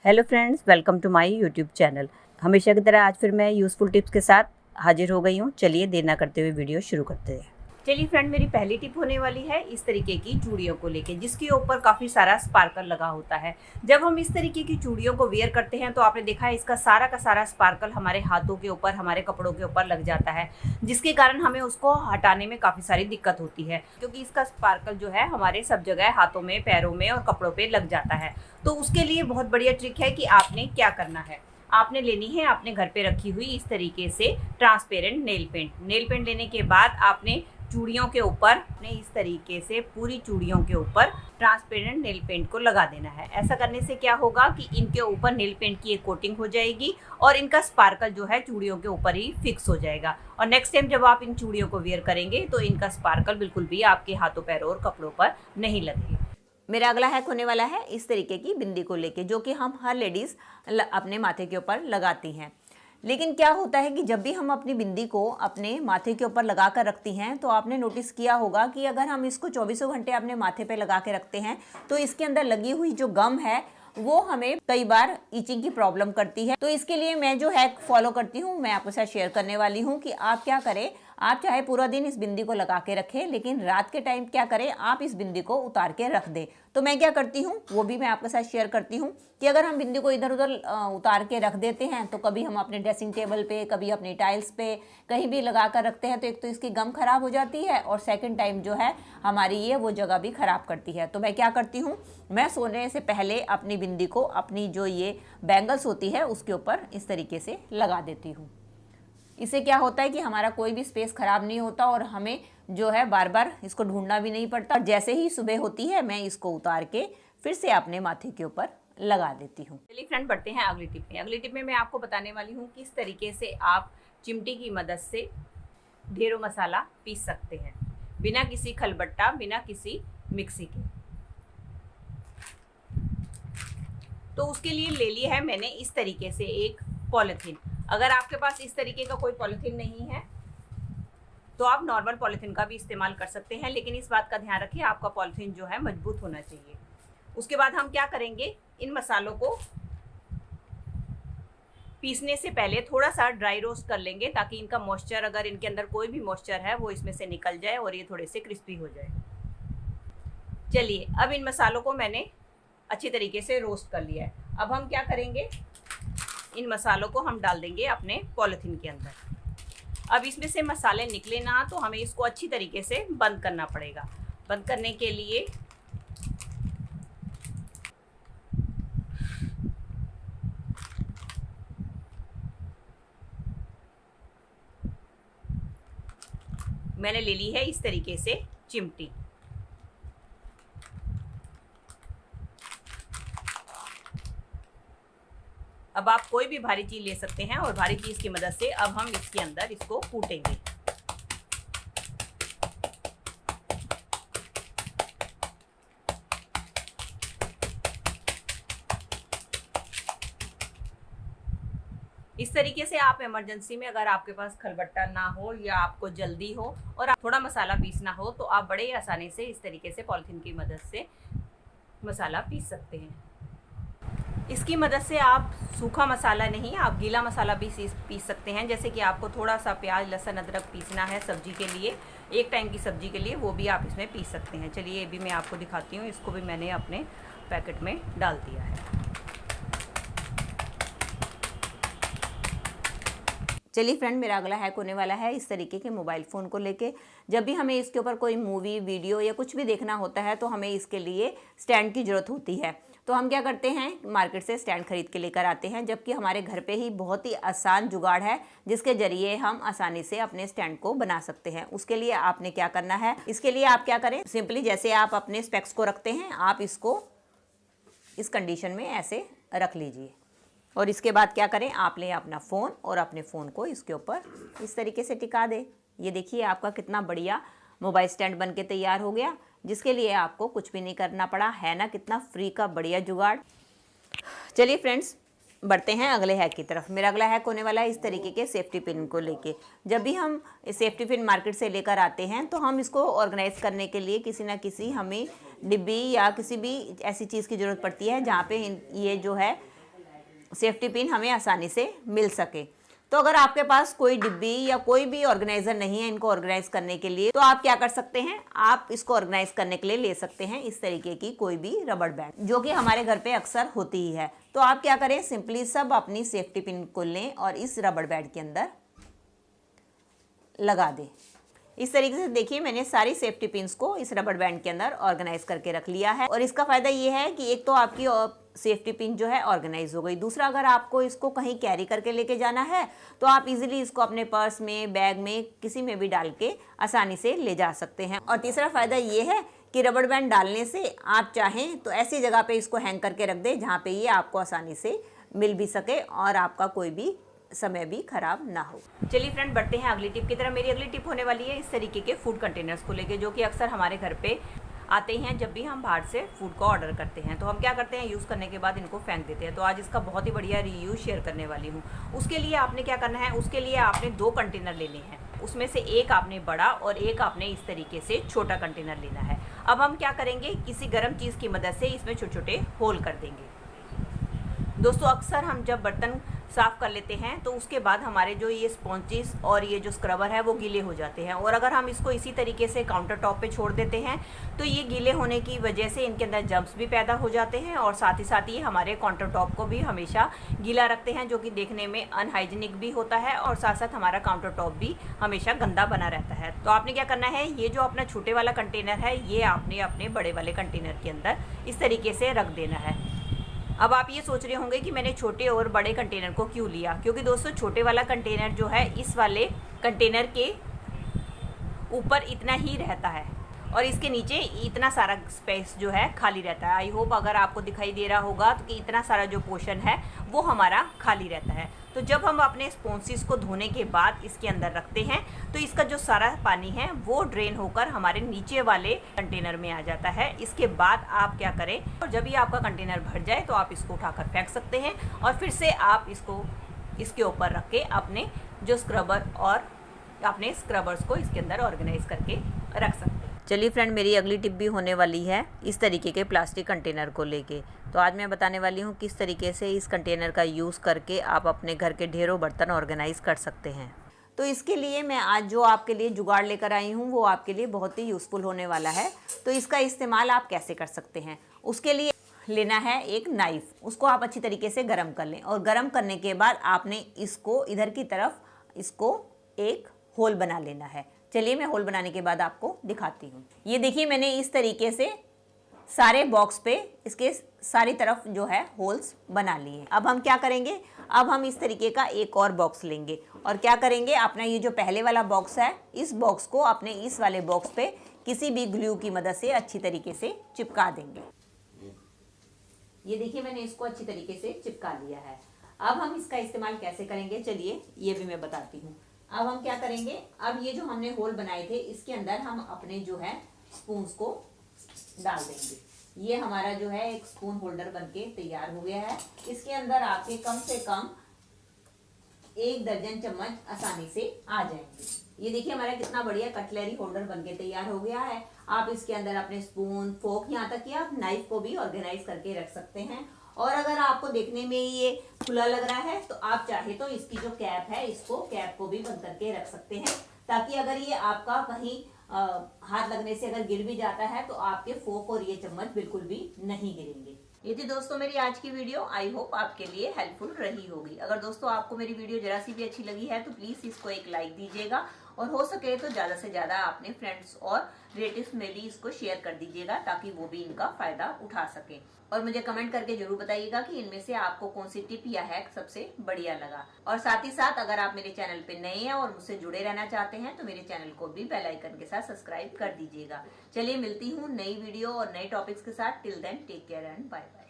Hello friends, welcome to my YouTube channel. हमेशा की तरह आज फिर मैं यूज़फुल टिप्स के साथ हाजिर हो गई हूँ। चलिए देर ना करते हुए वीडियो शुरू करते हैं। चलिए फ्रेंड, मेरी पहली टिप होने वाली है इस तरीके की चूड़ियों को लेके, जिसके ऊपर काफ़ी सारा स्पार्कल लगा होता है। जब हम इस तरीके की चूड़ियों को वेयर करते हैं तो आपने देखा है इसका सारा का सारा स्पार्कल हमारे हाथों के ऊपर, हमारे कपड़ों के ऊपर लग जाता है, जिसके कारण हमें उसको हटाने में काफ़ी सारी दिक्कत होती है, क्योंकि इसका स्पार्कल जो है हमारे सब जगह हाथों में, पैरों में और कपड़ों पर लग जाता है। तो उसके लिए बहुत बढ़िया ट्रिक है कि आपने क्या करना है। आपने लेनी है अपने घर पे रखी हुई इस तरीके से transparent nail paint. Nail paint लेने के बाद आपने चूड़ियों के ऊपर इस तरीके से पूरी चूड़ियों के ऊपर ट्रांसपेरेंट नेल पेंट को लगा देना है। ऐसा करने से क्या होगा कि इनके ऊपर नेल पेंट की एक कोटिंग हो जाएगी और इनका स्पार्कल जो है चूड़ियों के ऊपर ही फिक्स हो जाएगा। और नेक्स्ट टाइम जब आप इन चूड़ियों को वेयर करेंगे तो इनका स्पार्कल बिल्कुल भी आपके हाथों, पैरों और कपड़ों पर नहीं लगेगा। मेरा अगला हैक होने वाला है इस तरीके की बिंदी को लेके, जो कि हम हर लेडीज़ अपने माथे के ऊपर लगाती हैं। लेकिन क्या होता है कि जब भी हम अपनी बिंदी को अपने माथे के ऊपर लगा कर रखती हैं तो आपने नोटिस किया होगा कि अगर हम इसको 24 घंटे अपने माथे पे लगा के रखते हैं तो इसके अंदर लगी हुई जो गम है वो हमें कई बार इचिंग की प्रॉब्लम करती है। तो इसके लिए मैं जो हैक फॉलो करती हूँ मैं आपके साथ शेयर करने वाली हूँ कि आप क्या करें। आप चाहे पूरा दिन इस बिंदी को लगा के रखें, लेकिन रात के टाइम क्या करें, आप इस बिंदी को उतार के रख दें। तो मैं क्या करती हूँ वो भी मैं आपके साथ शेयर करती हूँ कि अगर हम बिंदी को इधर उधर उतार के रख देते हैं तो कभी हम अपने ड्रेसिंग टेबल पे, कभी अपनी टाइल्स पे, कहीं भी लगा कर रखते हैं तो एक तो इसकी गम खराब हो जाती है और सेकंड टाइम जो है हमारी ये वो जगह भी खराब करती है। तो मैं क्या करती हूँ, मैं सोने से पहले अपनी बिंदी को अपनी जो ये बैंगल्स होती है उसके ऊपर इस तरीके से लगा देती हूँ। इससे क्या होता है कि हमारा कोई भी स्पेस खराब नहीं होता और हमें जो है बार बार इसको ढूंढना भी नहीं पड़ता। जैसे ही सुबह होती है मैं इसको उतार के फिर से अपने माथे के ऊपर लगा देती हूँ। चलिए फ्रेंड, बढ़ते हैं अगली टिप में। अगली टिप में मैं आपको बताने वाली हूँ किस तरीके से आप चिमटी की मदद से ढेरों मसाला पीस सकते हैं बिना किसी खलबट्टा, बिना किसी मिक्सी के। तो उसके लिए ले लिया है मैंने इस तरीके से एक पॉलिथीन। अगर आपके पास इस तरीके का कोई पॉलिथीन नहीं है तो आप नॉर्मल पॉलिथीन का भी इस्तेमाल कर सकते हैं, लेकिन इस बात का ध्यान रखिए आपका पॉलिथीन जो है मजबूत होना चाहिए। उसके बाद हम क्या करेंगे, इन मसालों को पीसने से पहले थोड़ा सा ड्राई रोस्ट कर लेंगे ताकि इनका मॉइस्चर, अगर इनके अंदर कोई भी मॉइस्चर है वो इसमें से निकल जाए और ये थोड़े से क्रिस्पी हो जाए। चलिए, अब इन मसालों को मैंने अच्छी तरीके से रोस्ट कर लिया है। अब हम क्या करेंगे, इन मसालों को हम डाल देंगे अपने पॉलिथीन के अंदर। अब इसमें से मसाले निकले ना तो हमें इसको अच्छी तरीके से बंद करना पड़ेगा। बंद करने के लिए मैंने ले ली है इस तरीके से चिमटी। अब आप कोई भी भारी चीज ले सकते हैं और भारी चीज की मदद से अब हम इसके अंदर इसको कूटेंगे। इस तरीके से आप इमरजेंसी में, अगर आपके पास खलबट्टा ना हो या आपको जल्दी हो और आप थोड़ा मसाला पीसना हो तो आप बड़े आसानी से इस तरीके से पॉलिथीन की मदद से मसाला पीस सकते हैं। इसकी मदद से आप सूखा मसाला नहीं, आप गीला मसाला भी पीस सकते हैं। जैसे कि आपको थोड़ा सा प्याज, लहसुन, अदरक पीसना है सब्जी के लिए, एक टाइम की सब्जी के लिए, वो भी आप इसमें पीस सकते हैं। चलिए ये भी मैं आपको दिखाती हूँ। इसको भी मैंने अपने पैकेट में डाल दिया है। चलिए फ्रेंड, मेरा अगला हैक होने वाला है इस तरीके के मोबाइल फ़ोन को लेके। जब भी हमें इसके ऊपर कोई मूवी, वीडियो या कुछ भी देखना होता है तो हमें इसके लिए स्टैंड की ज़रूरत होती है। तो हम क्या करते हैं, मार्केट से स्टैंड खरीद के लेकर आते हैं, जबकि हमारे घर पे ही बहुत ही आसान जुगाड़ है जिसके ज़रिए हम आसानी से अपने स्टैंड को बना सकते हैं। उसके लिए आपने क्या करना है, इसके लिए आप क्या करें, सिंपली जैसे आप अपने स्पेक्स को रखते हैं आप इसको इस कंडीशन में ऐसे रख लीजिए और इसके बाद क्या करें, आप लें अपना फ़ोन और अपने फ़ोन को इसके ऊपर इस तरीके से टिका दें। ये देखिए आपका कितना बढ़िया मोबाइल स्टैंड बन के तैयार हो गया, जिसके लिए आपको कुछ भी नहीं करना पड़ा है ना। कितना फ्री का बढ़िया जुगाड़। चलिए फ्रेंड्स, बढ़ते हैं अगले हैक की तरफ। मेरा अगला हैक होने वाला है इस तरीके के सेफ्टी पिन को लेके। जब भी हम सेफ्टी पिन मार्केट से लेकर आते हैं तो हम इसको ऑर्गेनाइज करने के लिए किसी ना किसी हमें डिब्बी या किसी भी ऐसी चीज़ की ज़रूरत पड़ती है जहाँ पे ये जो है सेफ्टी पिन हमें आसानी से मिल सके। तो अगर आपके पास कोई डिब्बी या कोई भी ऑर्गेनाइजर नहीं है इनको ऑर्गेनाइज करने के लिए, तो आप क्या कर सकते हैं, आप इसको ऑर्गेनाइज करने के लिए ले सकते हैं इस तरीके की कोई भी रबड़ बैंड, जो कि हमारे घर पे अक्सर होती ही है। तो आप क्या करें, सिंपली सब अपनी सेफ्टी पिन को लें और इस रबड़ बैंड के अंदर लगा दें। इस तरीके से देखिए मैंने सारी सेफ्टी पिन्स को इस रबड़ बैंड के अंदर ऑर्गेनाइज करके रख लिया है। और इसका फायदा ये है कि एक तो आपकी सेफ्टी पिन जो है ऑर्गेनाइज हो गई, दूसरा अगर आपको इसको कहीं कैरी करके लेके जाना है तो आप इजीली इसको अपने पर्स में, बैग में, किसी में भी डाल के आसानी से ले जा सकते हैं। और तीसरा फायदा ये है कि रबड़ बैंड डालने से आप चाहें तो ऐसी जगह पे इसको हैंग करके रख दें जहाँ पे ये आपको आसानी से मिल भी सके और आपका कोई भी समय भी खराब ना हो। चलिए फ्रेंड, बढ़ते हैं अगली टिप की तरफ। मेरी अगली टिप होने वाली है इस तरीके के फूड कंटेनर्स को लेके, जो कि अक्सर हमारे घर पे आते हैं जब भी हम बाहर से फूड को ऑर्डर करते हैं। तो हम क्या करते हैं, यूज़ करने के बाद इनको फेंक देते हैं। तो आज इसका बहुत ही बढ़िया रीयूज शेयर करने वाली हूँ। उसके लिए आपने क्या करना है, उसके लिए आपने 2 कंटेनर लेने हैं। उसमें से एक आपने बड़ा और एक आपने इस तरीके से छोटा कंटेनर लेना है। अब हम क्या करेंगे, किसी गर्म चीज़ की मदद से इसमें छोटे छोटे होल कर देंगे। दोस्तों, अक्सर हम जब बर्तन साफ़ कर लेते हैं तो उसके बाद हमारे जो ये स्पॉन्जेस और ये जो स्क्रबर है वो गीले हो जाते हैं। और अगर हम इसको इसी तरीके से काउंटर टॉप पे छोड़ देते हैं तो ये गीले होने की वजह से इनके अंदर जम्स भी पैदा हो जाते हैं और साथ ही ये हमारे काउंटर टॉप को भी हमेशा गीला रखते हैं, जो कि देखने में अनहाइजीनिक भी होता है और साथ साथ हमारा काउंटर टॉप भी हमेशा गंदा बना रहता है। तो आपने क्या करना है, ये जो अपना छोटे वाला कंटेनर है ये आपने अपने बड़े वाले कंटेनर के अंदर इस तरीके से रख देना है। अब आप ये सोच रहे होंगे कि मैंने छोटे और बड़े कंटेनर को क्यों लिया, क्योंकि दोस्तों छोटे वाला कंटेनर जो है इस वाले कंटेनर के ऊपर इतना ही रहता है और इसके नीचे इतना सारा स्पेस जो है खाली रहता है। आई होप अगर आपको दिखाई दे रहा होगा तो कि इतना सारा जो पोर्शन है वो हमारा खाली रहता है। तो जब हम अपने स्पॉन्जेस को धोने के बाद इसके अंदर रखते हैं तो इसका जो सारा पानी है वो ड्रेन होकर हमारे नीचे वाले कंटेनर में आ जाता है। इसके बाद आप क्या करें, और जब भी आपका कंटेनर भर जाए तो आप इसको उठाकर फेंक सकते हैं और फिर से आप इसको इसके ऊपर रख के अपने जो स्क्रबर और अपने स्क्रबर्स को इसके अंदर ऑर्गेनाइज करके रख सकते हैं। चलिए फ्रेंड, मेरी अगली टिप भी होने वाली है इस तरीके के प्लास्टिक कंटेनर को लेके। तो आज मैं बताने वाली हूँ किस तरीके से इस कंटेनर का यूज़ करके आप अपने घर के ढेरों बर्तन ऑर्गेनाइज कर सकते हैं। तो इसके लिए मैं आज जो आपके लिए जुगाड़ लेकर आई हूँ वो आपके लिए बहुत ही यूज़फुल होने वाला है। तो इसका इस्तेमाल आप कैसे कर सकते हैं, उसके लिए लेना है एक नाइफ़। उसको आप अच्छी तरीके से गर्म कर लें और गर्म करने के बाद आपने इसको इधर की तरफ इसको एक होल बना लेना है। चलिए मैं होल बनाने के बाद आपको दिखाती हूँ। ये देखिए मैंने इस तरीके से सारे बॉक्स पे इसके सारी तरफ जो है होल्स बना लिए। अब हम क्या करेंगे, अब हम इस तरीके का एक और बॉक्स लेंगे और क्या करेंगे, अपना ये जो पहले वाला बॉक्स है इस बॉक्स को अपने इस वाले बॉक्स पे किसी भी ग्लू की मदद से अच्छी तरीके से चिपका देंगे। ये देखिए मैंने इसको अच्छी तरीके से चिपका लिया है। अब हम इसका इस्तेमाल कैसे करेंगे, चलिए ये भी मैं बताती हूँ। अब हम क्या करेंगे, अब ये जो हमने होल बनाए थे इसके अंदर हम अपने जो है स्पून्स को डाल देंगे। ये हमारा जो है एक स्पून होल्डर बनके तैयार हो गया है। इसके अंदर आपके कम से कम 1 दर्जन चम्मच आसानी से आ जाएंगे। ये देखिए हमारा कितना बढ़िया कटलरी होल्डर बनके तैयार हो गया है। आप इसके अंदर अपने स्पून, फोक, यहाँ तक कि आप नाइफ को भी ऑर्गेनाइज करके रख सकते हैं। और अगर आपको देखने में ये खुला लग रहा है तो आप चाहे तो इसकी जो कैप है इसको कैप को भी बंद करके रख सकते हैं, ताकि अगर ये आपका कहीं हाथ लगने से अगर गिर भी जाता है तो आपके फोक और ये चम्मच बिल्कुल भी नहीं गिरेंगे। ये थी दोस्तों मेरी आज की वीडियो। आई होप आपके लिए हेल्पफुल रही होगी। अगर दोस्तों आपको मेरी वीडियो जरा सी भी अच्छी लगी है तो प्लीज इसको एक लाइक दीजिएगा और हो सके तो ज्यादा से ज्यादा अपने फ्रेंड्स और रिलेटिव्स में भी इसको शेयर कर दीजिएगा, ताकि वो भी इनका फायदा उठा सके। और मुझे कमेंट करके जरूर बताइएगा कि इनमें से आपको कौन सी टिप या हैक सबसे बढ़िया लगा। और साथ ही साथ अगर आप मेरे चैनल पे नए हैं और मुझसे जुड़े रहना चाहते हैं तो मेरे चैनल को भी बेल आइकन के साथ सब्सक्राइब कर दीजिएगा। चलिए मिलती हूँ नई वीडियो और नए टॉपिक्स के साथ। Till then take care and bye bye.